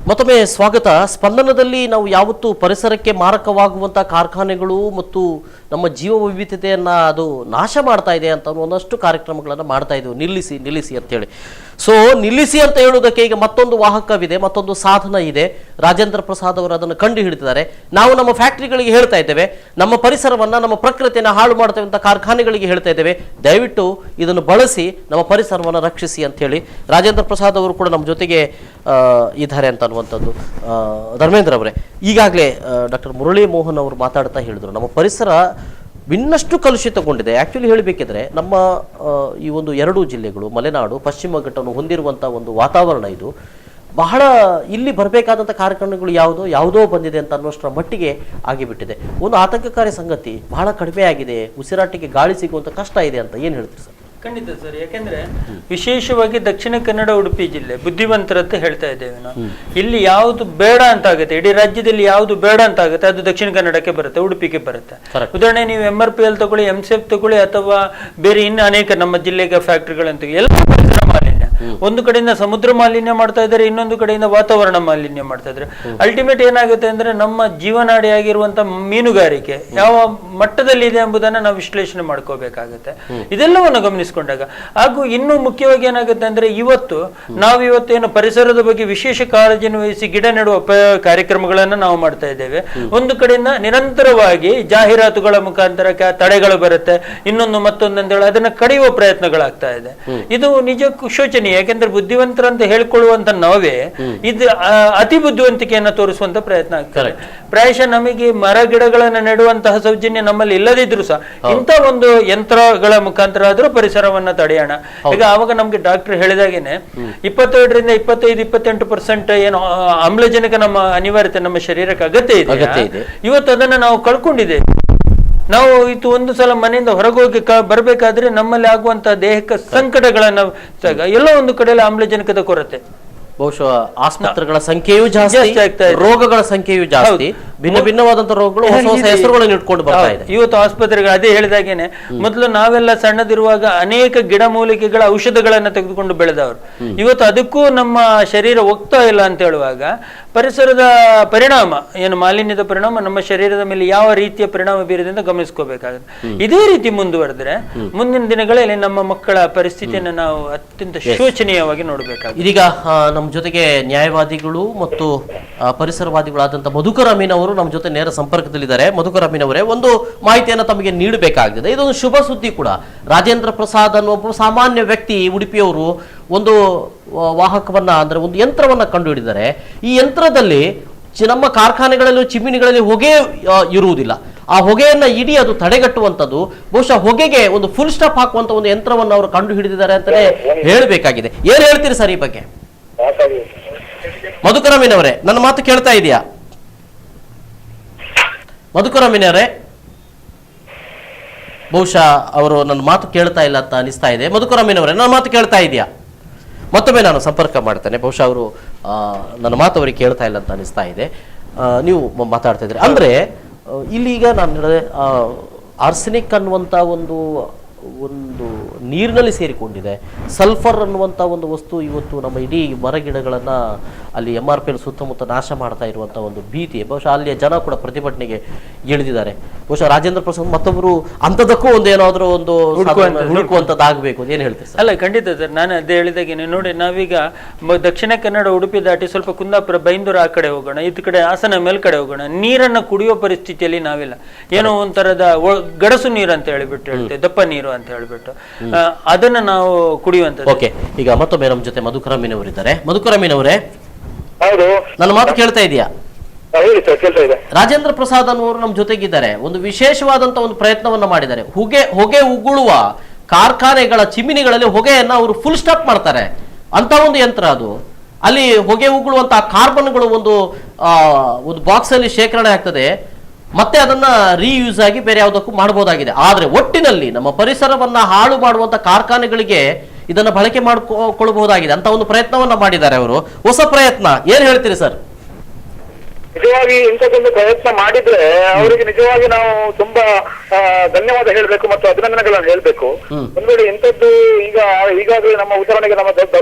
ಮತ್ತೊಮ್ಮೆ ಸ್ವಾಗತ. ಸ್ಪಂದನದಲ್ಲಿ ನಾವು ಯಾವತ್ತೂ ಪರಿಸರಕ್ಕೆ ಮಾರಕವಾಗುವಂಥ ಕಾರ್ಖಾನೆಗಳು ಮತ್ತು ನಮ್ಮ ಜೀವ ವೈವಿಧ್ಯತೆಯನ್ನು ಅದು ನಾಶ ಮಾಡ್ತಾ ಇದೆ ಅಂತ ಒಂದಷ್ಟು ಕಾರ್ಯಕ್ರಮಗಳನ್ನು ಮಾಡ್ತಾ ಇದ್ದೀವಿ. ನಿಲ್ಲಿಸಿ ನಿಲ್ಲಿಸಿ ಅಂತೇಳಿ. ಸೊ ನಿಲ್ಲಿಸಿ ಅಂತ ಹೇಳುವುದಕ್ಕೆ ಈಗ ಮತ್ತೊಂದು ವಾಹಕವಿದೆ, ಮತ್ತೊಂದು ಸಾಧನ ಇದೆ. ರಾಜೇಂದ್ರ ಪ್ರಸಾದ್ ಅವರು ಅದನ್ನು ಕಂಡು ಹಿಡಿದಿದ್ದಾರೆ. ನಾವು ನಮ್ಮ ಫ್ಯಾಕ್ಟ್ರಿಗಳಿಗೆ ಹೇಳ್ತಾ ಇದ್ದೇವೆ, ನಮ್ಮ ಪರಿಸರವನ್ನು, ನಮ್ಮ ಪ್ರಕೃತಿಯನ್ನು ಹಾಳು ಮಾಡ್ತೇವೆ ಅಂತ ಕಾರ್ಖಾನೆಗಳಿಗೆ ಹೇಳ್ತಾ ಇದ್ದೇವೆ, ದಯವಿಟ್ಟು ಇದನ್ನು ಬಳಸಿ ನಮ್ಮ ಪರಿಸರವನ್ನು ರಕ್ಷಿಸಿ ಅಂತ ಹೇಳಿ ರಾಜೇಂದ್ರ ಪ್ರಸಾದ್ ಅವರು ಕೂಡ ನಮ್ಮ ಜೊತೆಗೆ ಇದ್ದಾರೆ ಅಂತ ಅನ್ನುವಂಥದ್ದು. ಧರ್ಮೇಂದ್ರ ಅವರೇ, ಈಗಾಗಲೇ ಡಾಕ್ಟರ್ ಮುರಳಿ ಮೋಹನ್ ಅವರು ಮಾತಾಡ್ತಾ ಹೇಳಿದ್ರು, ನಮ್ಮ ಪರಿಸರ ಇನ್ನಷ್ಟು ಕಲುಷಿತಗೊಂಡಿದೆ. ಆ್ಯಕ್ಚುಲಿ ಹೇಳಬೇಕಿದ್ರೆ ನಮ್ಮ ಈ ಒಂದು ಎರಡೂ ಜಿಲ್ಲೆಗಳು, ಮಲೆನಾಡು, ಪಶ್ಚಿಮ ಘಟ್ಟವನ್ನು ಹೊಂದಿರುವಂಥ ಒಂದು ವಾತಾವರಣ ಇದು ಬಹಳ ಇಲ್ಲಿ ಬರಬೇಕಾದಂಥ ಕಾರ್ಯಕ್ರಮಗಳು ಯಾವುದೋ ಬಂದಿದೆ ಅಂತ ಅನ್ನೋಷ್ಟರ ಮಟ್ಟಿಗೆ ಆಗಿಬಿಟ್ಟಿದೆ. ಒಂದು ಆತಂಕಕಾರಿ ಸಂಗತಿ, ಬಹಳ ಕಡಿಮೆ ಆಗಿದೆ, ಉಸಿರಾಟಕ್ಕೆ ಗಾಳಿ ಸಿಗುವಂಥ ಕಷ್ಟ ಇದೆ ಅಂತ ಏನು ಹೇಳ್ತೀರಿ ಸರ್? ಖಂಡಿತ ಸರ್. ಯಾಕೆಂದ್ರೆ ವಿಶೇಷವಾಗಿ ದಕ್ಷಿಣ ಕನ್ನಡ, ಉಡುಪಿ ಜಿಲ್ಲೆ ಬುದ್ಧಿವಂತರತ್ತೆ ಹೇಳ್ತಾ ಇದ್ದೇವೆ ನಾವು. ಇಲ್ಲಿ ಯಾವುದು ಬೇಡ ಅಂತ ಆಗುತ್ತೆ, ಇಡೀ ರಾಜ್ಯದಲ್ಲಿ ಯಾವುದು ಬೇಡ ಅಂತ ಆಗುತ್ತೆ ಅದು ದಕ್ಷಿಣ ಕನ್ನಡಕ್ಕೆ ಬರುತ್ತೆ, ಉಡುಪಿಗೆ ಬರುತ್ತೆ. ಉದಾಹರಣೆ ನೀವು MRPL ತಗೊಳ್ಳಿ, MCF ತಗೊಳ್ಳಿ, ಅಥವಾ ಬೇರೆ ಇನ್ನು ಅನೇಕ ನಮ್ಮ ಜಿಲ್ಲೆಗೆ ಫ್ಯಾಕ್ಟ್ರಿಗಳಂತ ಎಲ್ಲ ಪರಿಸರ ಮಾಲಿನ್ಯ. ಒಂದು ಕಡೆಯಿಂದ ಸಮುದ್ರ ಮಾಲಿನ್ಯ ಮಾಡ್ತಾ ಇದ್ದಾರೆ, ಇನ್ನೊಂದು ಕಡೆಯಿಂದ ವಾತಾವರಣ ಮಾಲಿನ್ಯ ಮಾಡ್ತಾ ಇದ್ದಾರೆ. ಅಲ್ಟಿಮೇಟ್ ಏನಾಗುತ್ತೆ ಅಂದ್ರೆ ನಮ್ಮ ಜೀವನಾಡಿಯಾಗಿರುವಂತ ಮೀನುಗಾರಿಕೆ ಯಾವ ಮಟ್ಟದಲ್ಲಿ ಇದೆ ಎಂಬುದನ್ನ ನಾವು ವಿಶ್ಲೇಷಣೆ ಮಾಡ್ಕೋಬೇಕಾಗುತ್ತೆ. ಇದೆಲ್ಲವನ್ನು ಗಮನಿಸಿಕೊಂಡಾಗ ಹಾಗೂ ಇನ್ನೂ ಮುಖ್ಯವಾಗಿ ಏನಾಗುತ್ತೆ ಅಂದ್ರೆ ನಾವಿವತ್ತೇನು ಪರಿಸರದ ಬಗ್ಗೆ ವಿಶೇಷ ಕಾಳಜಿಯನ್ನು ವಹಿಸಿ ಗಿಡ ನೆಡುವ ಕಾರ್ಯಕ್ರಮಗಳನ್ನ ನಾವು ಮಾಡ್ತಾ ಇದ್ದೇವೆ. ಒಂದು ಕಡೆಯಿಂದ ನಿರಂತರವಾಗಿ ಜಾಹೀರಾತುಗಳ ಮುಖಾಂತರ ತಡೆಗಳು ಬರುತ್ತೆ, ಇನ್ನೊಂದು ಮತ್ತೊಂದು ಅಂತ ಹೇಳಿ ಅದನ್ನ ಕಡಿಯುವ ಪ್ರಯತ್ನಗಳಾಗ್ತಾ ಇದೆ. ಇದು ನಿಜಕ್ಕೂ ಶೋಚನೀಯ. ಯಾಕೆಂದ್ರೆ ಬುದ್ಧಿವಂತರಂತ ಹೇಳ್ಕೊಳ್ಳುವಂತ ನಾವೇ ಇದು ಅತಿ ಬುದ್ಧಿವಂತಿಕೆಯನ್ನ ತೋರಿಸುವಂತ ಪ್ರಯತ್ನ ಆಗ್ತದೆ. ಪ್ರಾಯಶಃ ನಮಗೆ ಮರ ಗಿಡಗಳನ್ನ ನೆಡುವಂತಹ ಸೌಜನ್ಯ ನಮ್ಮಲ್ಲಿ ಇಲ್ಲದಿದ್ರು ಸಹ ಇಂಥ ಒಂದು ಯಂತ್ರಗಳ ಮುಖಾಂತರ ಆದ್ರೂ ಪರಿಸರವನ್ನ ತಡೆಯೋಣ. ಈಗ ಆವಾಗ ನಮ್ಗೆ ಡಾಕ್ಟರ್ ಹೇಳಿದಾಗೇನೆ 22ರಿಂದ 25-28% ಏನು ಆಮ್ಲಜನಕ ನಮ್ಮ ಅನಿವಾರ್ಯತೆ ನಮ್ಮ ಶರೀರಕ್ಕೆ ಅಗತ್ಯ ಇದೆ, ಇವತ್ತು ಅದನ್ನ ನಾವು ಕಳ್ಕೊಂಡಿದ್ದೇವೆ. ನಾವು ಇದು ಒಂದು ಸಲ ಮನೆಯಿಂದ ಹೊರಗೋಗಿ ಬರ್ಬೇಕಾದ್ರೆ ನಮ್ಮಲ್ಲಿ ಆಗುವಂತಹ ದೇಹಕ್ಕೆ ಸಂಕಟಗಳನ್ನ ಎಲ್ಲೋ ಒಂದು ಕಡೆಯಲ್ಲಿ ಆಮ್ಲಜನಕದ ಕೊರತೆ, ಬಹುಶಃ ಆಸ್ಪತ್ರೆಗಳ ಸಂಖ್ಯೆಯೂ ಜಾಸ್ತಿ ಆಗ್ತಾ ಇದೆ, ರೋಗಗಳ ಸಂಖ್ಯೆಯೂ ಜಾಸ್ತಿ, ಭಿನ್ನವಾದಂತಹ ರೋಗಗಳು ಹೊಸ ಹೆಸರುಗಳನ್ನು ಇಟ್ಕೊಂಡು ಬರ್ತಾ ಇದೆ ಇವತ್ತು ಆಸ್ಪತ್ರೆಗಳು. ಅದೇ ಹೇಳಿದಾಗೇನೆ ಮೊದಲು ನಾವೆಲ್ಲ ಸಣ್ಣದಿರುವಾಗ ಅನೇಕ ಗಿಡಮೂಲಿಕೆಗಳ ಔಷಧಗಳನ್ನ ತೆಗೆದುಕೊಂಡು ಬೆಳೆದವರು. ಇವತ್ತು ಅದಕ್ಕೂ ನಮ್ಮ ಶರೀರ ಹೋಗ್ತಾ ಇಲ್ಲ ಅಂತ ಹೇಳುವಾಗ ಪರಿಸರದ ಪರಿಣಾಮ ಏನು, ಮಾಲಿನ್ಯದ ಪರಿಣಾಮ ನಮ್ಮ ಶರೀರದ ಮೇಲೆ ಯಾವ ರೀತಿಯ ಪರಿಣಾಮ ಬೀರಿದೆ ಅಂತ ಗಮನಿಸ್ಕೋಬೇಕಾಗುತ್ತೆ. ಇದೇ ರೀತಿ ಮುಂದುವರೆದ್ರೆ ಮುಂದಿನ ದಿನಗಳಲ್ಲಿ ನಮ್ಮ ಮಕ್ಕಳ ಪರಿಸ್ಥಿತಿಯನ್ನು ನಾವು ಅತ್ಯಂತ ಶೋಚನೀಯವಾಗಿ ನೋಡಬೇಕಾಗುತ್ತೆ. ಇದೀಗ ನಮ್ಮ ಜೊತೆಗೆ ನ್ಯಾಯವಾದಿಗಳು ಮತ್ತು ಪರಿಸರವಾದಿಗಳಾದಂಥ ಮಧುಕರ್ ಅಮೀನ್ ಅವರು ನಮ್ಮ ಜೊತೆ ನೇರ ಸಂಪರ್ಕದಲ್ಲಿದ್ದಾರೆ. ಮಧುಕರ್ ಅಮೀನ್ ಅವರೇ, ಒಂದು ಮಾಹಿತಿಯನ್ನು ತಮಗೆ ನೀಡಬೇಕಾಗಿದೆ. ಇದೊಂದು ಶುಭ ಸುದ್ದಿ ಕೂಡ. ರಾಜೇಂದ್ರ ಪ್ರಸಾದ್ ಅನ್ನುವ ಸಾಮಾನ್ಯ ವ್ಯಕ್ತಿ ಉಡುಪಿಯವರು ಒಂದು ವಾಹಕವನ್ನ, ಅಂದ್ರೆ ಒಂದು ಯಂತ್ರವನ್ನ ಕಂಡು ಹಿಡಿದರೆ ಈ ಯಂತ್ರದಲ್ಲಿ ನಮ್ಮ ಕಾರ್ಖಾನೆಗಳಲ್ಲಿ, ಚಿಮಿನಿಗಳಲ್ಲಿ ಹೊಗೆ ಇರುವುದಿಲ್ಲ. ಆ ಹೊಗೆಯನ್ನ ಇಡೀ ಅದು ತಡೆಗಟ್ಟುವಂಥದ್ದು, ಬಹುಶಃ ಹೊಗೆಗೆ ಒಂದು ಫುಲ್ ಸ್ಟಾಪ್ ಹಾಕುವಂತ ಒಂದು ಯಂತ್ರವನ್ನು ಅವರು ಕಂಡು ಹಿಡಿದಿದ್ದಾರೆ ಅಂತಾನೆ ಹೇಳಬೇಕಾಗಿದೆ. ಏನ್ ಹೇಳ್ತೀರಿ ಸರ್ ಈ ಬಗ್ಗೆ? ಮಧುಕರ್ ಅಮೀನ್ ಅವರೇ, ನನ್ನ ಮಾತು ಕೇಳ್ತಾ ಇದೆಯಾ? ಮಧುಕರ್ ಅಮೀನ್ ಅವರೇ, ಬಹುಶಃ ಅವರು ನನ್ನ ಮಾತು ಕೇಳ್ತಾ ಇಲ್ಲ ಅಂತ ಅನಿಸ್ತಾ ಇದೆ. ಮಧುಕರ್ ಅಮೀನ್ ಅವರೇ, ನನ್ನ ಮಾತು ಕೇಳ್ತಾ ಇದೆಯಾ? ಮತ್ತೊಮ್ಮೆ ನಾನು ಸಂಪರ್ಕ ಮಾಡ್ತೇನೆ. ಬಹುಶಃ ಅವರು ನನ್ನ ಮಾತು ಅವರಿಗೆ ಕೇಳ್ತಾ ಇಲ್ಲ ಅಂತ ಅನಿಸ್ತಾ ಇದೆ. ನೀವು ಮಾತಾಡ್ತಾ ಇದ್ರಿ ಅಂದ್ರೆ ಇಲ್ಲಿ ಈಗ ನಾನು ಹೇಳಿದೆ, ಆರ್ಸೆನಿಕ್ ಅನ್ನುವಂಥ ಒಂದು ನೀರಿನಲ್ಲಿ ಸೇರಿಕೊಂಡಿದೆ. ಸಲ್ಫರ್ ಅನ್ನುವಂಥ ಒಂದು ವಸ್ತು ಇವತ್ತು ನಮ್ಮ ಇಡೀ ಮರಗಿಡಗಳನ್ನು ಅಲ್ಲಿ MRPL ಸುತ್ತಮುತ್ತ ನಾಶ ಮಾಡ್ತಾ ಇರುವಂಥ ಒಂದು ಭೀತಿ. ಬಹುಶಃ ಅಲ್ಲಿಯ ಜನ ಕೂಡ ಪ್ರತಿಭಟನೆಗೆ ಇಳಿದಿದ್ದಾರೆ. ಬಹುಶಃ ರಾಜೇಂದ್ರ ಪ್ರಸಾದ್ ಮತ್ತೊಬ್ಬರು ಅಂಥದಕ್ಕೂ ಒಂದು ಏನಾದರೂ ಒಂದು ಹುಡುಕುವಂಥದ್ದಾಗಬೇಕು. ಏನು ಹೇಳ್ತೀವಿ? ಅಲ್ಲ, ಖಂಡಿತ ಸರ್. ನಾನು ಅದೇ ಹೇಳಿದಾಗೇನೆ ನೋಡಿ, ನಾವೀಗ ದಕ್ಷಿಣ ಕನ್ನಡ, ಉಡುಪಿ ದಾಟಿ ಸ್ವಲ್ಪ ಕುಂದಾಪುರ, ಬೈಂದೂರು ಆ ಕಡೆ ಹೋಗೋಣ, ಇತ್ತ ಕಡೆ ಹಾಸನ ಮೇಲ್ಕಡೆ ಹೋಗೋಣ, ನೀರನ್ನು ಕುಡಿಯೋ ಪರಿಸ್ಥಿತಿಯಲ್ಲಿ ನಾವಿಲ್ಲ. ಏನೋ ಒಂಥರದ ಗಡಸು ನೀರು ಅಂತ ಹೇಳಿಬಿಟ್ಟು ಹೇಳ್ತೇವೆ, ದಪ್ಪ ನೀರು ಅಂತ ಹೇಳ್ಬಿಟ್ಟು ಅದನ್ನ ನಾವು ಕುಡಿಯುವಂಥದ್ದು. ಓಕೆ, ಈಗ ಮತ್ತೊಮ್ಮೆ ನಮ್ಮ ಜೊತೆ ಮಧುಕರ್ ಅಮೀನ್ ಅವರಿದ್ದಾರೆ. ಮಧುಕರ್ ಅಮೀನ್ ಅವರೇ, ನನ್ನ ಮಾತು ಕೇಳ್ತಾ ಇದೆಯಾ? ರಾಜೇಂದ್ರ ಪ್ರಸಾದ್ ಅನ್ನೋರು ನಮ್ಮ ಜೊತೆಗಿದ್ದಾರೆ. ಒಂದು ವಿಶೇಷವಾದಂತ ಒಂದು ಪ್ರಯತ್ನವನ್ನ ಮಾಡಿದ್ದಾರೆ. ಹೊಗೆ ಉಗುಳುವ ಕಾರ್ಖಾನೆಗಳ ಚಿಮಿನಿಗಳಲ್ಲಿ ಹೊಗೆಯನ್ನ ಅವರು ಫುಲ್ ಸ್ಟಾಪ್ ಮಾಡ್ತಾರೆ ಅಂತ ಒಂದು ಯಂತ್ರ ಅದು. ಅಲ್ಲಿ ಹೊಗೆ ಉಗುಳುವಂತಹ ಕಾರ್ಬನ್ಗಳು ಒಂದು ಬಾಕ್ಸ್ ಅಲ್ಲಿ ಶೇಖರಣೆ ಆಗ್ತದೆ, ಮತ್ತೆ ಅದನ್ನ ರೀಯೂಸ್ ಆಗಿ ಬೇರೆ ಯಾವುದಕ್ಕೂ ಮಾಡಬಹುದಾಗಿದೆ. ಆದ್ರೆ ಒಟ್ಟಿನಲ್ಲಿ ನಮ್ಮ ಪರಿಸರವನ್ನ ಹಾಳು ಮಾಡುವಂತ ಕಾರ್ಖಾನೆಗಳಿಗೆ ಇದನ್ನ ಬಳಕೆ ಮಾಡಿಕೊಳ್ಳಬಹುದಾಗಿದೆ ಅಂತ ಒಂದು ಪ್ರಯತ್ನವನ್ನ ಮಾಡಿದ್ದಾರೆ ಅವರು. ಹೊಸ ಪ್ರಯತ್ನ, ಏನ್ ಹೇಳ್ತೀರಿ ಸರ್? ನಿಜವಾಗಿ ಇಂಥದ್ದೊಂದು ಪ್ರಯತ್ನ ಮಾಡಿದ್ರೆ ಅವರಿಗೆ ನಿಜವಾಗಿ ನಾವು ತುಂಬಾ ಧನ್ಯವಾದ ಹೇಳ್ಬೇಕು ಮತ್ತು ಅಭಿನಂದನೆಗಳನ್ನು ಹೇಳ್ಬೇಕು. ಒಂದ್ ವೇಳೆ ಇಂಥದ್ದು ಈಗಾಗಲೇ ನಮ್ಮ ಉದಾಹರಣೆಗೆ ನಮ್ಮ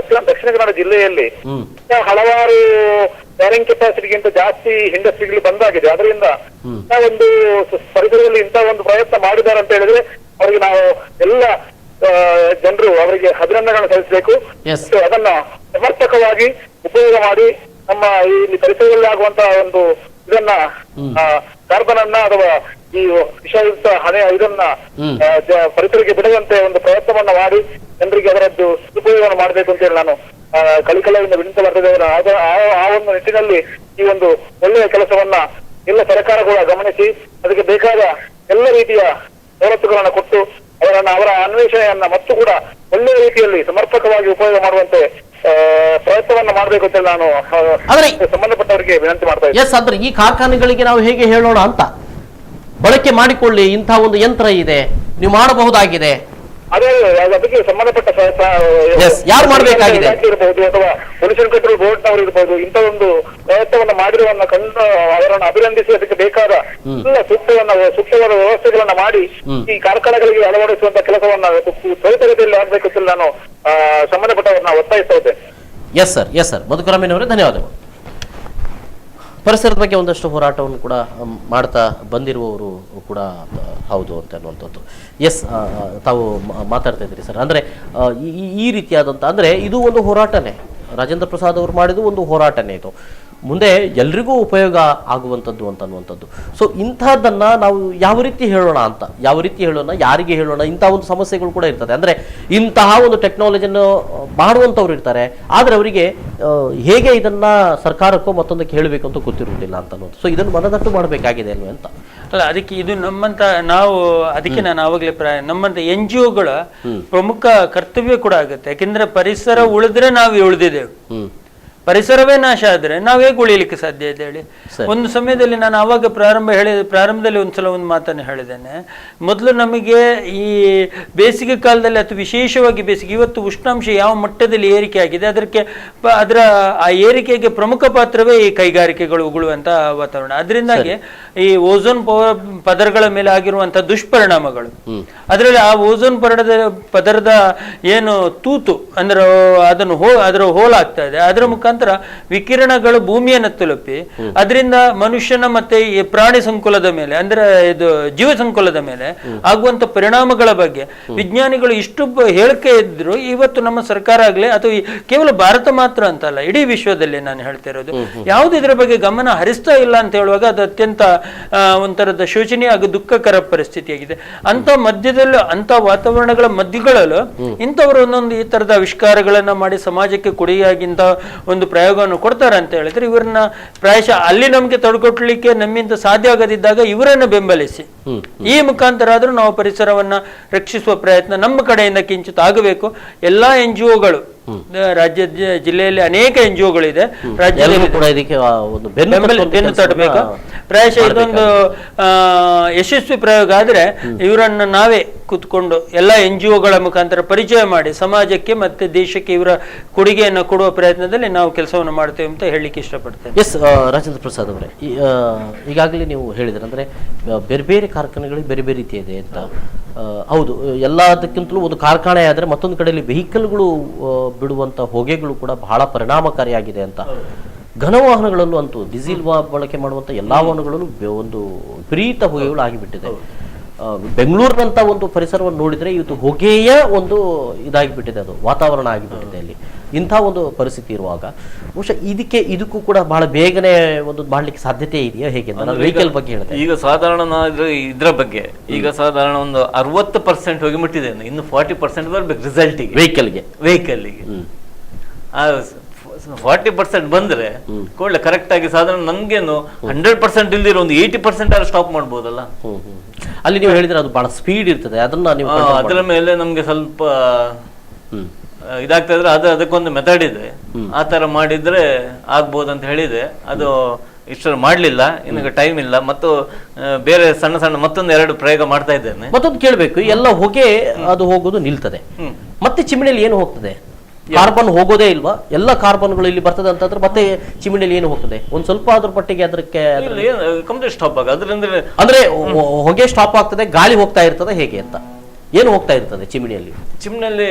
ದಕ್ಷಿಣ ಕನ್ನಡ ಜಿಲ್ಲೆಯಲ್ಲಿ ಹಲವಾರು ಕ್ಯಾರಿಂಗ್ ಕೆಪಾಸಿಟಿಗಿಂತ ಜಾಸ್ತಿ ಇಂಡಸ್ಟ್ರಿಗಳು ಬಂದಾಗಿದೆ. ಅದರಿಂದ ಒಂದು ಪರಿಸರದಲ್ಲಿ ಇಂಥ ಒಂದು ಪ್ರಯತ್ನ ಮಾಡಿದ್ದಾರೆ ಅಂತ ಹೇಳಿದ್ರೆ ಅವರಿಗೆ ನಾವು ಎಲ್ಲ ಜನರು ಅವರಿಗೆ ಅಭಿನಂದನೆಗಳನ್ನು ಸಲ್ಲಿಸಬೇಕು. ಅದನ್ನ ಸಮರ್ಪಕವಾಗಿ ಉಪಯೋಗ ಮಾಡಿ ನಮ್ಮ ಈ ಪರಿಸರದಲ್ಲಿ ಆಗುವಂತಹ ಒಂದು ಇದನ್ನ ಕಾರ್ಬನ್ ಅನ್ನ ಅಥವಾ ಈ ವಿಷಯುಕ್ತ ಇದನ್ನ ಪರಿಸರಕ್ಕೆ ಬಿಡುವಂತೆ ಒಂದು ಪ್ರಯತ್ನವನ್ನ ಮಾಡಿ ಜನರಿಗೆ ಅದರದ್ದು ಉಪಯೋಗವನ್ನು ಮಾಡಬೇಕು ಅಂತ ಹೇಳಿ ನಾನು ಕಲಿಕಲದಿಂದ ವಿನಂತಿ ಬರ್ತದೆ. ಆ ಒಂದು ನಿಟ್ಟಿನಲ್ಲಿ ಈ ಒಂದು ಒಳ್ಳೆಯ ಕೆಲಸವನ್ನ ಎಲ್ಲ ಸರ್ಕಾರ ಕೂಡ ಗಮನಿಸಿ ಅದಕ್ಕೆ ಬೇಕಾದ ಎಲ್ಲ ರೀತಿಯ ಸವಲತ್ತುಗಳನ್ನ ಕೊಟ್ಟು ಅವರ ಅನ್ವೇಷಣೆಯನ್ನ ಮತ್ತು ಕೂಡ ಒಳ್ಳೆಯ ರೀತಿಯಲ್ಲಿ ಸಮರ್ಪಕವಾಗಿ ಉಪಯೋಗ ಮಾಡುವಂತೆ ಪ್ರಯತ್ನವನ್ನ ಮಾಡಬೇಕು ಅಂತ ನಾನು ಸಂಬಂಧಪಟ್ಟವರಿಗೆ ವಿನಂತಿ ಮಾಡ್ತಾ ಇದ್ದೀನಿ. ಅಂದ್ರೆ ಈ ಕಾರ್ಖಾನೆಗಳಿಗೆ ನಾವು ಹೇಗೆ ಹೇಳೋಣ ಅಂತ, ಬಳಕೆ ಮಾಡಿಕೊಳ್ಳಿ, ಇಂತಹ ಒಂದು ಯಂತ್ರ ಇದೆ, ನೀವು ಮಾಡಬಹುದಾಗಿದೆ, ಅದೇ ಅದಕ್ಕೆ ಸಂಬಂಧಪಟ್ಟ ಯಾರು ಮಾಡಬೇಕಾಗಿದೆ ಇರಬಹುದು ಅಥವಾ ಪೊಲ್ಯೂಷನ್ ಕಂಟ್ರೋಲ್ ಬೋರ್ಡ್ ನವರು ಇರಬಹುದು, ಇಂಥ ಒಂದು ಪ್ರಯತ್ನವನ್ನ ಮಾಡಿರುವನ್ನ ಕಂಡು ಅವರನ್ನು ಅಭಿನಂದಿಸಿ ಅದಕ್ಕೆ ಬೇಕಾದ ಎಲ್ಲ ಸೂಕ್ತವಾದ ವ್ಯವಸ್ಥೆಗಳನ್ನ ಮಾಡಿ ಈ ಕಾರ್ಖಾನೆಗಳಿಗೆ ಅಳವಡಿಸುವಂತ ಕೆಲಸವನ್ನ ತ್ವರಿತಗತಿಯಲ್ಲಿ ಆಗ್ಬೇಕು ಅಂತ ನಾನು ಸಂಬಂಧಪಟ್ಟವರನ್ನ ಒತ್ತಾಯಿಸ್ತಾ ಇದ್ದೇನೆ. ಎಸ್ ಸರ್ ಮಧುಕರಮ್ಮನವರೇ ಧನ್ಯವಾದಗಳು. ಪರಿಸರದ ಬಗ್ಗೆ ಒಂದಷ್ಟು ಹೋರಾಟವನ್ನು ಕೂಡ ಮಾಡ್ತಾ ಬಂದಿರುವವರು ಕೂಡ ಹೌದು ಅಂತ ಅನ್ನುವಂಥದ್ದು. ತಾವು ಮಾತಾಡ್ತಾ ಇದ್ದೀರಿ ಸರ್, ಅಂದರೆ ಈ ರೀತಿಯಾದಂಥ ಅಂದರೆ ಇದು ಒಂದು ಹೋರಾಟನೇ, ರಾಜೇಂದ್ರ ಪ್ರಸಾದ್ ಅವರು ಮಾಡಿದ್ದು ಒಂದು ಹೋರಾಟನೇ, ಇದು ಮುಂದೆ ಎಲ್ರಿಗೂ ಉಪಯೋಗ ಆಗುವಂಥದ್ದು ಅಂತ ಅನ್ನುವಂಥದ್ದು. ಸೊ ಇಂಥದ್ದನ್ನು ನಾವು ಯಾವ ರೀತಿ ಹೇಳೋಣ, ಯಾರಿಗೆ ಹೇಳೋಣ, ಇಂಥ ಒಂದು ಸಮಸ್ಯೆಗಳು ಕೂಡ ಇರ್ತದೆ. ಅಂದರೆ ಇಂತಹ ಒಂದು ಟೆಕ್ನಾಲಜಿಯನ್ನು ಮಾಡುವಂಥವ್ರು ಇರ್ತಾರೆ, ಆದರೆ ಅವರಿಗೆ ಹೇಗೆ ಇದನ್ನು ಸರ್ಕಾರಕ್ಕೋ ಮತ್ತೊಂದಕ್ಕೆ ಹೇಳಬೇಕು ಅಂತ ಗೊತ್ತಿರುವುದಿಲ್ಲ ಅಂತ ಅನ್ನೋದು. ಸೊ ಇದನ್ನು ಮನದಟ್ಟು ಮಾಡಬೇಕಾಗಿದೆ ಅಲ್ವೇ ಅಂತ. ಅಲ್ಲ, ಅದಕ್ಕೆ ಇದು ನಮ್ಮಂತ ಅದಕ್ಕೆ ನಾನು ಆವಾಗಲೇ ನಮ್ಮಂತ NGOಗಳ ಪ್ರಮುಖ ಕರ್ತವ್ಯ ಕೂಡ ಆಗುತ್ತೆ. ಯಾಕೆಂದ್ರೆ ಪರಿಸರ ಉಳಿದ್ರೆ ನಾವು ಉಳಿದಿದ್ದೇವೆ, ಪರಿಸರವೇ ನಾಶ ಆದ್ರೆ ನಾವ್ ಹೇಗೆ ಉಳಿಲಿಕ್ಕೆ ಸಾಧ್ಯ ಇದೆ ಹೇಳಿ. ಒಂದು ಸಮಯದಲ್ಲಿ ನಾನು ಆವಾಗ ಪ್ರಾರಂಭದಲ್ಲಿ ಒಂದ್ಸಲ ಒಂದು ಮಾತನ್ನು ಹೇಳಿದ್ದೇನೆ. ಮೊದಲು ನಮಗೆ ಈ ಬೇಸಿಗೆ ಕಾಲದಲ್ಲಿ ಅಥವಾ ವಿಶೇಷವಾಗಿ ಬೇಸಿಗೆ, ಇವತ್ತು ಉಷ್ಣಾಂಶ ಯಾವ ಮಟ್ಟದಲ್ಲಿ ಏರಿಕೆ ಆಗಿದೆ, ಅದರ ಆ ಏರಿಕೆಗೆ ಪ್ರಮುಖ ಪಾತ್ರವೇ ಈ ಕೈಗಾರಿಕೆಗಳು ಉಗುಳುವಂತ ವಾತಾವರಣ. ಅದರಿಂದಾಗಿ ಈ ಓಝೋನ್ ಪದರಗಳ ಮೇಲೆ ಆಗಿರುವಂತಹ ದುಷ್ಪರಿಣಾಮಗಳು, ಅದರಲ್ಲಿ ಆ ಓಝೋನ್ ಪದರದ ಏನು ತೂತು ಅಂದ್ರೆ ಅದರ ಹೋಲಾಗ್ತಾ ಇದೆ, ಅದರ ಮುಖಾಂತರ ವಿಕಿರಣಗಳು ಭೂಮಿಯನ್ನು ತಲುಪಿ ಅದರಿಂದ ಮನುಷ್ಯನ ಮತ್ತೆ ಈ ಪ್ರಾಣಿ ಸಂಕುಲದ ಮೇಲೆ ಅಂದ್ರೆ ಇದು ಜೀವ ಸಂಕುಲದ ಮೇಲೆ ಆಗುವಂತ ಪರಿಣಾಮಗಳ ಬಗ್ಗೆ ವಿಜ್ಞಾನಿಗಳು ಇಷ್ಟು ಹೇಳಿಕೆ ಇದ್ರು. ಇವತ್ತು ನಮ್ಮ ಸರ್ಕಾರ ಆಗ್ಲಿ ಅಥವಾ ಕೇವಲ ಭಾರತ ಮಾತ್ರ ಅಂತಲ್ಲ, ಇಡೀ ವಿಶ್ವದಲ್ಲಿ ನಾನು ಹೇಳ್ತಾ ಇರೋದು, ಯಾವ್ದು ಇದರ ಬಗ್ಗೆ ಗಮನ ಹರಿಸ್ತಾ ಇಲ್ಲ ಅಂತ ಹೇಳುವಾಗ ಅದು ಅತ್ಯಂತ ಒಂಥರದ ಶೋಚನೀಯ ಹಾಗೂ ದುಃಖಕರ ಪರಿಸ್ಥಿತಿಯಾಗಿದೆ. ಅಂತ ಮಧ್ಯದಲ್ಲೂ ಅಂತ ವಾತಾವರಣಗಳ ಮಧ್ಯಗಳಲ್ಲೂ ಇಂಥವರು ಒಂದೊಂದು ಈ ತರದ ಆವಿಷ್ಕಾರಗಳನ್ನ ಮಾಡಿ ಸಮಾಜಕ್ಕೆ ಕೊಡುಗೆಯಾಗಿಂತ ಒಂದು ಪ್ರಯೋಗವನ್ನು ಕೊಡ್ತಾರೆ ಅಂತ ಹೇಳಿದ್ರೆ ಇವರನ್ನ ಪ್ರಾಯಶಃ ಅಲ್ಲಿ ನಮ್ಗೆ ತೊಡಗೊಟ್ಲಿಕ್ಕೆ ನಮ್ಮಿಂದ ಸಾಧ್ಯ ಆಗದಿದ್ದಾಗ ಇವರನ್ನ ಬೆಂಬಲಿಸಿ ಈ ಮುಖಾಂತರ ಆದ್ರೂ ನಾವು ಪರಿಸರವನ್ನ ರಕ್ಷಿಸುವ ಪ್ರಯತ್ನ ನಮ್ಮ ಕಡೆಯಿಂದ ಕಿಂಚಿತ್ ಆಗಬೇಕು. ಎಲ್ಲಾ NGOಗಳು ರಾಜ್ಯ ಜಿಲ್ಲೆಯಲ್ಲಿ ಅನೇಕ NGOಗಳಿದೆ, ರಾಜ್ಯದಲ್ಲಿ ಬೆನ್ನು ತಟ್ಟಬೇಕು. ಪ್ರಾಯಶಃ ಇದೊಂದು ಯಶಸ್ವಿ ಪ್ರಯೋಗ ಆದ್ರೆ ಇವರನ್ನ ನಾವೇ ಕೂತ್ಕೊಂಡು ಎಲ್ಲ NGOಗಳ ಮುಖಾಂತರ ಪರಿಚಯ ಮಾಡಿ ಸಮಾಜಕ್ಕೆ ಮತ್ತೆ ದೇಶಕ್ಕೆ ಇವರ ಕೊಡುಗೆಯನ್ನು ಕೊಡುವ ಪ್ರಯತ್ನದಲ್ಲಿ ನಾವು ಕೆಲಸವನ್ನು ಮಾಡ್ತೇವೆ ಅಂತ ಹೇಳಲಿಕ್ಕೆ ಇಷ್ಟಪಡ್ತೇನೆ. ರಾಜೇಂದ್ರ ಪ್ರಸಾದ್ ಅವರೇ, ಈಗಾಗಲೇ ನೀವು ಹೇಳಿದ್ರೆ ಅಂದ್ರೆ ಬೇರೆ ಬೇರೆ ಕಾರ್ಖಾನೆಗಳಿಗೆ ಬೇರೆ ಬೇರೆ ರೀತಿ ಇದೆ ಅಂತ. ಹೌದು, ಎಲ್ಲದಕ್ಕಿಂತಲೂ ಒಂದು ಕಾರ್ಖಾನೆ ಆದರೆ ಮತ್ತೊಂದು ಕಡೆಯಲ್ಲಿ ವೆಹಿಕಲ್ಗಳು ಬಿಡುವಂತ ಹೊಗೆಗಳು ಕೂಡ ಬಹಳ ಪರಿಣಾಮಕಾರಿಯಾಗಿದೆ ಅಂತ. ಘನವಾಹನಗಳಲ್ಲೂ ಅಂತೂ ಡೀಸೆಲ್ ಬಳಕೆ ಮಾಡುವಂತ ಎಲ್ಲಾ ವಾಹನಗಳಲ್ಲೂ ಒಂದು ವಿಪರೀತ ಹೊಗೆಗಳು ಆಗಿಬಿಟ್ಟಿದೆ. ಬೆಂಗಳೂರಿನಂತ ಒಂದು ಪರಿಸರವನ್ನು ನೋಡಿದ್ರೆ ಇವತ್ತು ಹೊಗೆಯ ಒಂದು ಇದಾಗಿಬಿಟ್ಟಿದೆ, ಅದು ವಾತಾವರಣ ಆಗಿಬಿಟ್ಟಿದೆ ಅಲ್ಲಿ. ಇಂಥ ಒಂದು ಪರಿಸ್ಥಿತಿ ಇರುವಾಗ ಬಹುಶಃ ಇದಕ್ಕೂ ಕೂಡ ಬಹಳ ಬೇಗನೆ ಒಂದು ಮಾಡ್ಲಿಕ್ಕೆ ಸಾಧ್ಯತೆ ಇದೆಯಾ ಹೇಗೆ? ವೆಹಿಕಲ್ ಬಗ್ಗೆ ಹೇಳಿದೆ. ಈಗ ಸಾಧಾರಣ ಇದ್ರ ಬಗ್ಗೆ ಈಗ ಸಾಧಾರಣ ಒಂದು 60% ಹೋಗಿ ಮುಟ್ಟಿದೆ, ಇನ್ನು 40% ಬರ್ಬೇಕು ರಿಸಲ್ಟಿಗೆ, ವೆಹಿಕಲ್ಗೆ 40% ಬಂದ್ರೆ ಕೂಡಲೇ ಕರೆಕ್ಟ್ ಆಗಿ ಸಾಧಾರಣ ನಮ್ಗೇನು 100% ಇಲ್ದಿರೋ ಒಂದು 80% ಸ್ಟಾಪ್ ಮಾಡ್ಬೋದಲ್ಲ. ಅಲ್ಲಿ ನೀವು ಹೇಳಿದ್ರೆ ಅದು ಬಹಳ ಸ್ಪೀಡ್ ಇರ್ತದೆ, ಅದನ್ನ ನೀವು ಅದರ ಮೇಲೆ ನಮ್ಗೆ ಸ್ವಲ್ಪ ಇದಾಗ್ತಾ ಇದ್ರೆ ಅದಕ್ಕೊಂದು ಮೆಥಡ್ ಇದೆ, ಆ ತರ ಮಾಡಿದ್ರೆ ಆಗ್ಬೋದು ಅಂತ ಹೇಳಿದೆ. ಅದು ಇಷ್ಟು ಮಾಡ್ಲಿಲ್ಲ, ಇನ್ನು ಟೈಮ್ ಇಲ್ಲ, ಮತ್ತು ಬೇರೆ ಸಣ್ಣ ಸಣ್ಣ ಮತ್ತೊಂದು 2 ಪ್ರಯೋಗ ಮಾಡ್ತಾ ಇದ್ದೇನೆ. ಮತ್ತೊಂದು ಕೇಳಬೇಕು, ಎಲ್ಲ ಹೊಗೆ ಅದು ಹೋಗೋದು ನಿಲ್ತದೆ, ಮತ್ತೆ ಚಿಮಣಿಯಲ್ಲಿ ಏನು ಹೋಗ್ತದೆ? ಕಾರ್ಬನ್ ಹೋಗೋದೇ ಇಲ್ವಾ? ಎಲ್ಲ ಕಾರ್ಬನ್ಗಳು ಇಲ್ಲಿ ಬರ್ತದೆ ಅಂತಂದ್ರೆ ಮತ್ತೆ ಚಿಮಣಿಯಲ್ಲಿ ಏನು ಹೋಗ್ತದೆ? ಒಂದ್ ಸ್ವಲ್ಪ ಅದ್ರ ಪಟ್ಟಿಗೆ ಅದಕ್ಕೆ ಕಂಪ್ಲೀಟ್ ಸ್ಟಾಪ್ ಆಗ ಅದರಿಂದ ಅಂದ್ರೆ ಹೊಗೆ ಸ್ಟಾಪ್ ಆಗ್ತದೆ, ಗಾಳಿ ಹೋಗ್ತಾ ಇರ್ತದೆ ಹೇಗೆ ಅಂತ? ಏನು ಹೋಗ್ತಾ ಇರ್ತದೆ ಚಿಮಣಿಯಲ್ಲಿ? ಚಿಮಣಿಯಲ್ಲಿ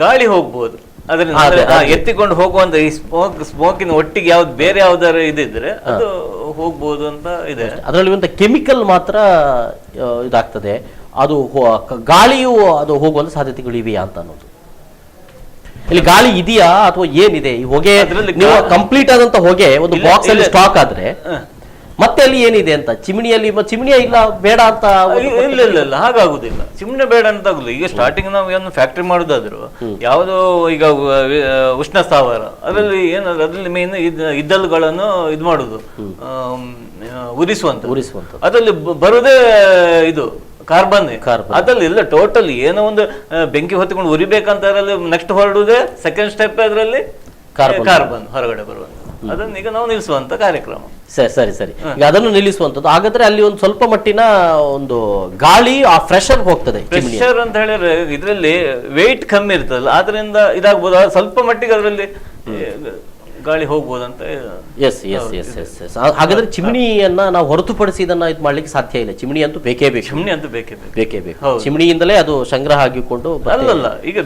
ಗಾಳಿ ಹೋಗ್ಬೋದು, ಅದರಿಂದ ಎತ್ತಿಕೊಂಡು ಹೋಗುವಂತ ಈ ಸ್ಮೋಕಿನ ಒಟ್ಟಿಗೆ ಯಾವ್ದು ಬೇರೆ ಯಾವ್ದಾರು ಇದಿದ್ರೆ ಅದು ಹೋಗ್ಬೋದು ಅಂತ ಇದೆ. ಅದರಲ್ಲಿ ಒಂದು ಕೆಮಿಕಲ್ ಮಾತ್ರ ಇದಾಗ್ತದೆ, ಅದು ಗಾಳಿಯು ಅದು ಹೋಗುವಂತ ಸಾಧ್ಯತೆಗಳಿವೆಯಾ ಅಂತ ಅನ್ನೋದು. ಇಲ್ಲಿ ಗಾಳಿ ಇದೆಯಾ ಅಥವಾ ಏನಿದೆ ಈ ಹೊಗೆ? ನೀವು ಕಂಪ್ಲೀಟ್ ಆದಂತ ಹೊಗೆ ಒಂದು ಬಾಕ್ಸ್ ಅಲ್ಲಿ ಸ್ಟಾಕ್ ಆದ್ರೆ ಮತ್ತೆ ಅಲ್ಲಿ ಏನಿದೆ ಅಂತ ಚಿಮಣಿಯಲ್ಲಿ ಚಿಮಣಿಯ ಇಲ್ಲ ಬೇಡ ಅಂತ ಇಲ್ಲ ಹಾಗಾಗುದಿಲ್ಲ. ಚಿಮಣಿ ಬೇಡ ಅಂತ ಆಗುದಿಲ್ಲ. ಈಗ ಸ್ಟಾರ್ಟಿಂಗ್ ನಾವು ಏನು ಫ್ಯಾಕ್ಟ್ರಿ ಮಾಡುದಾದ್ರು ಯಾವುದು ಈಗ ಉಷ್ಣ ಸ್ಥಾವರ ಅದರಲ್ಲಿ ಏನಾದ್ರು ಅದ್ರಲ್ಲಿ ಮೇನ್ ಇದ್ದಲುಗಳನ್ನು ಇದು ಮಾಡುದು ಉರಿಸುವಂತ ಅದರಲ್ಲಿ ಬರುದೇ ಇದು ಕಾರ್ಬನ್. ಅದ್ರಲ್ಲಿ ಇಲ್ಲ ಟೋಟಲ್ ಏನೋ ಒಂದು ಬೆಂಕಿ ಹೊತ್ತುಕೊಂಡು ಉರಿಬೇಕಂತ ಅದರಲ್ಲಿ ನೆಕ್ಸ್ಟ್ ಹೊರಡುದೇ ಸೆಕೆಂಡ್ ಸ್ಟೆಪ್ ಅದರಲ್ಲಿ ಕಾರ್ಬನ್ ಹೊರಗಡೆ ಬರುವಂತ. ಅದನ್ನ ಈಗ ನಾವು ನಿಲ್ಲಿಸುವಂತ ಕಾರ್ಯಕ್ರಮ. ಸರಿ ಈಗ ಅದನ್ನು ನಿಲ್ಲಿಸುವಂತದ್ದು. ಹಾಗಾದ್ರೆ ಅಲ್ಲಿ ಒಂದು ಸ್ವಲ್ಪ ಮಟ್ಟಿನ ಒಂದು ಗಾಳಿ ಆ ಫ್ರೆಶರ್ ಹೋಗ್ತದೆ. ಫ್ರೆಶರ್ ಅಂತ ಹೇಳಿದ್ರೆ ಇದರಲ್ಲಿ ವೆಯ್ಟ್ ಕಮ್ಮಿ ಇರ್ತದಲ್ಲ, ಆದ್ರಿಂದ ಇದಾಗ್ಬೋದು. ಸ್ವಲ್ಪ ಮಟ್ಟಿಗೆ ಅದರಲ್ಲಿ ಗಾಳಿ ಹೋಗ್ಬೋದಂತ. ಎಸ್. ಹಾಗಾದ್ರೆ ಚಿಮಣಿಯನ್ನ ನಾವು ಹೊರತುಪಡಿಸಿ ಇದನ್ನ ಇದು ಮಾಡ್ಲಿಕ್ಕೆ ಸಾಧ್ಯ ಇಲ್ಲ. ಚಿಮಣಿ ಅಂತೂ ಬೇಕೇ ಬೇಕು. ಬೇಕೇ ಬೇಕು. ಚಿಮಣಿಯಿಂದಲೇ ಅದು ಸಂಗ್ರಹ ಆಗಿಕೊಂಡು ಅಲ್ಲಲ್ಲ. ಈಗ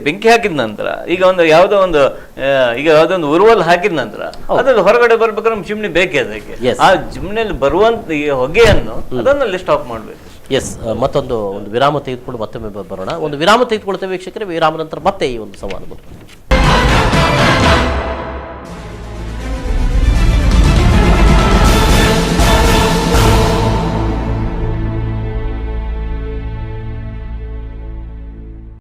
ಬೆಂಕಿ ಹಾಕಿದ ನಂತರ ಈಗ ಒಂದು ಯಾವ್ದೋ ಒಂದು ಉರುವಲ್ ಹಾಕಿದ ನಂತರ ಅದ್ರಲ್ಲಿ ಹೊರಗಡೆ ಬರ್ಬೇಕಾದ್ರೆ ಚಿಮಣಿ ಬೇಕೇ ಅದಕ್ಕೆ. ಆ ಚಿಮಣಿಯಲ್ಲಿ ಬರುವಂತ ಈ ಹೊಗೆಯನ್ನು ಅದನ್ನಲ್ಲಿ ಸ್ಟಾಪ್ ಮಾಡ್ಬೇಕು. ಎಸ್. ಮತ್ತೊಂದು ವಿರಾಮ ತೆಗೆದುಕೊಂಡು ಮತ್ತೊಮ್ಮೆ ಬರೋಣ. ಒಂದು ವಿರಾಮ ತೆಗೆದುಕೊಳ್ತೇವೆ ವೀಕ್ಷಕರೇ. ವಿರಾಮ ನಂತರ ಮತ್ತೆ ಈ ಒಂದು ಸಂವಾದ